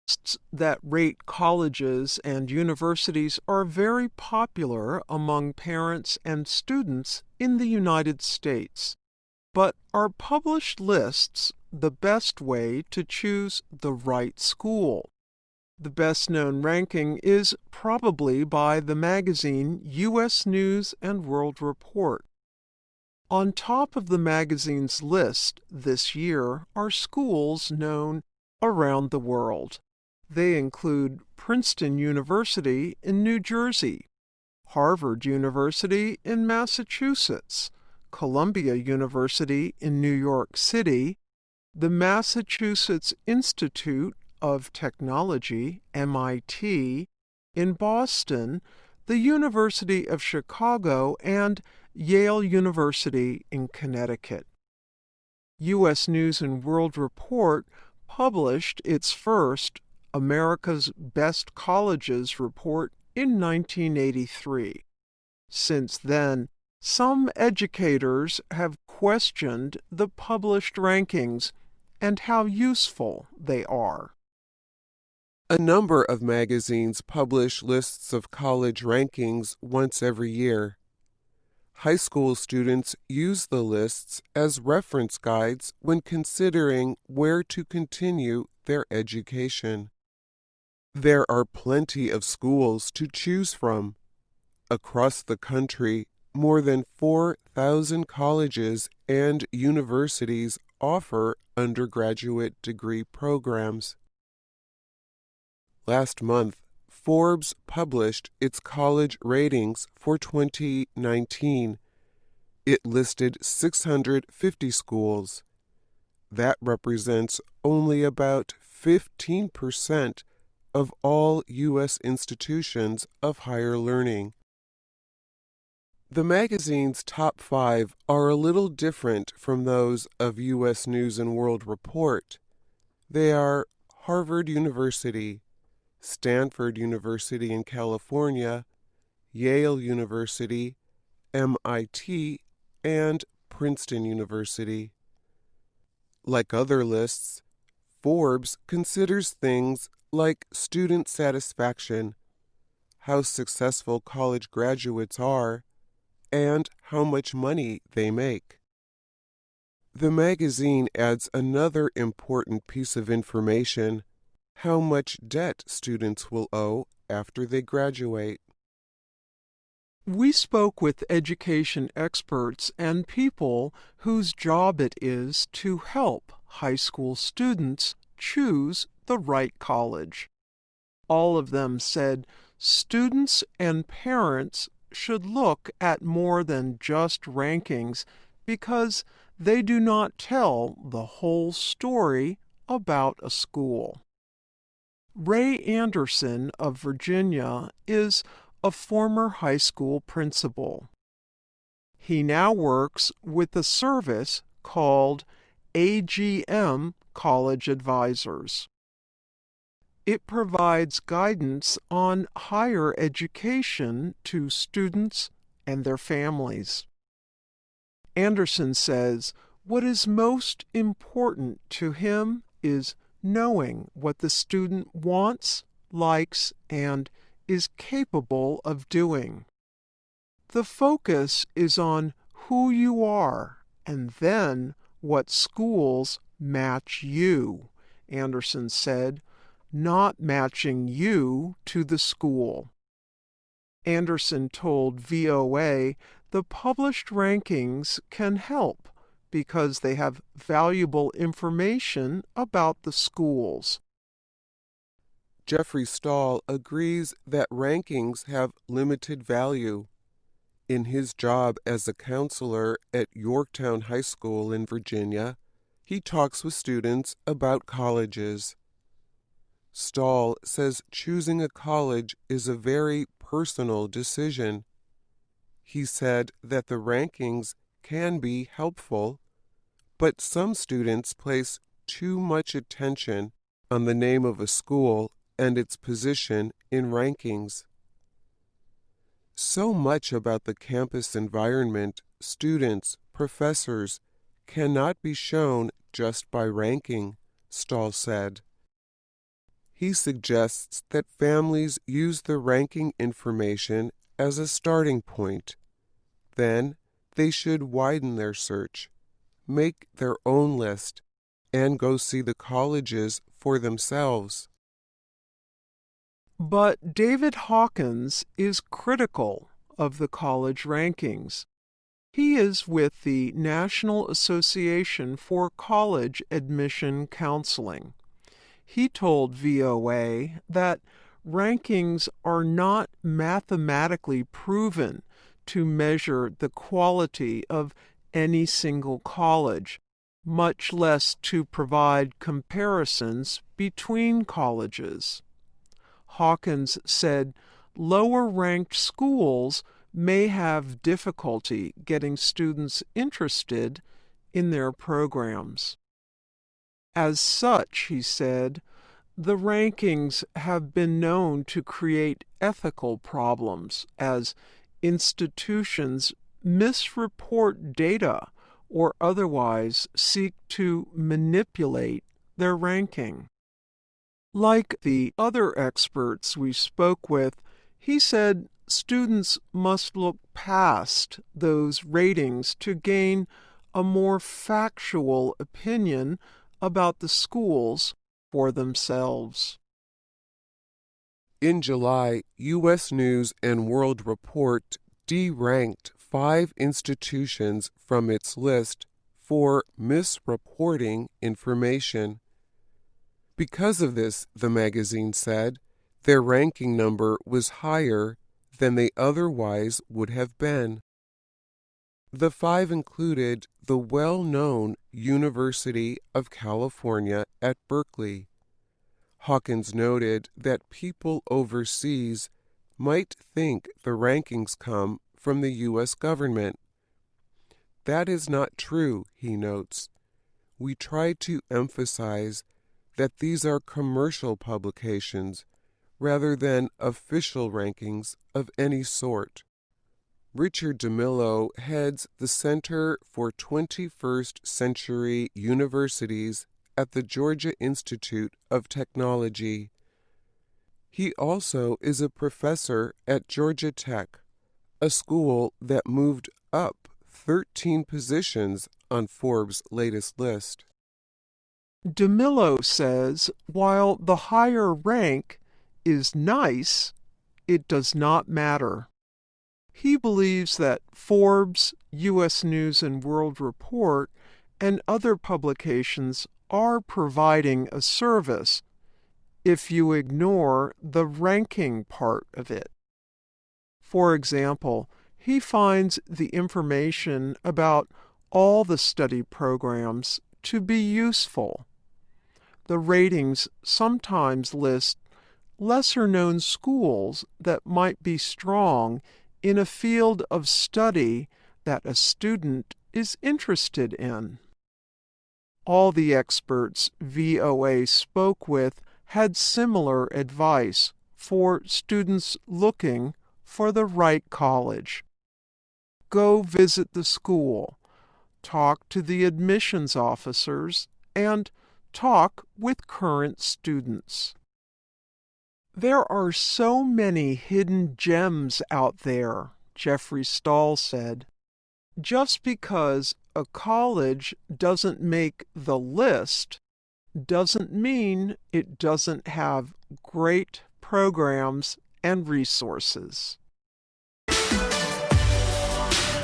Lists that rate colleges and universities are very popular among parents and students in the United States. But are published lists the best way to choose the right school? The best known ranking is probably by the magazine U.S. News and World Report. On top of the magazine's list this year are schools known around the world. They include Princeton University in New Jersey, Harvard University in Massachusetts, Columbia University in New York City, the Massachusetts Institute of Technology, MIT, in Boston, the University of Chicago, and Yale University in Connecticut. U.S. News and World Report published its first America's Best Colleges report in 1983. Since then, some educators have questioned the published rankings and how useful they are. A number of magazines publish lists of college rankings once every year. High school students use the lists as reference guides when considering where to continue their education. There are plenty of schools to choose from. Across the country, more than 4,000 colleges and universities offer undergraduate degree programs. Last month, Forbes published its college ratings for 2019. It listed 650 schools. That represents only about 15% of all U.S. institutions of higher learning. The magazine's top 5 are a little different from those of U.S. News and World Report. They are Harvard University, Stanford University in California, Yale University, MIT, and Princeton University. Like other lists, Forbes considers things like student satisfaction, how successful college graduates are, and how much money they make. The magazine adds another important piece of information: how much debt students will owe after they graduate. We spoke with education experts and people whose job it is to help high school students choose the right college. All of them said students and parents should look at more than just rankings because they do not tell the whole story about a school. Ray Anderson of Virginia is a former high school principal. He now works with a service called AGM College Advisors. It provides guidance on higher education to students and their families. Anderson says what is most important to him is knowing what the student wants, likes, and is capable of doing. The focus is on who you are and then what schools match you, Anderson said, not matching you to the school. Anderson told VOA the published rankings can help because they have valuable information about the schools. Jeffrey Stahl agrees that rankings have limited value. In his job as a counselor at Yorktown High School in Virginia, he talks with students about colleges. Stahl says choosing a college is a very personal decision. He said that the rankings can be helpful, but some students place too much attention on the name of a school and its position in rankings. So much about the campus environment, students, professors, cannot be shown just by ranking, Stahl said. He suggests that families use the ranking information as a starting point. Then they should widen their search, make their own list, and go see the colleges for themselves. But David Hawkins is critical of the college rankings. He is with the National Association for College Admission Counseling. He told VOA that rankings are not mathematically proven to measure the quality of any single college, much less to provide comparisons between colleges. Hawkins said lower-ranked schools may have difficulty getting students interested in their programs. As such, he said, the rankings have been known to create ethical problems as institutions misreport data or otherwise seek to manipulate their ranking. Like the other experts we spoke with, he said students must look past those ratings to gain a more factual opinion about the schools for themselves. In July, U.S. News and World Report de-ranked 5 institutions from its list for misreporting information. Because of this, the magazine said, their ranking number was higher than they otherwise would have been. The 5 included the well-known University of California at Berkeley. Hawkins noted that people overseas might think the rankings come from the U.S. government. That is not true, he notes. We try to emphasize that these are commercial publications rather than official rankings of any sort. Richard DeMillo heads the Center for 21st Century Universities at the Georgia Institute of Technology. He also is a professor at Georgia Tech, a school that moved up 13 positions on Forbes' latest list. DeMillo says while the higher rank is nice, it does not matter. He believes that Forbes, U.S. News and World Report, and other publications are providing a service if you ignore the ranking part of it. For example, he finds the information about all the study programs to be useful. The ratings sometimes list lesser-known schools that might be strong in a field of study that a student is interested in. All the experts VOA spoke with had similar advice for students looking for the right college. Go visit the school, talk to the admissions officers, and talk with current students. There are so many hidden gems out there, Jeffrey Stahl said. Just because a college doesn't make the list doesn't mean it doesn't have great programs and resources.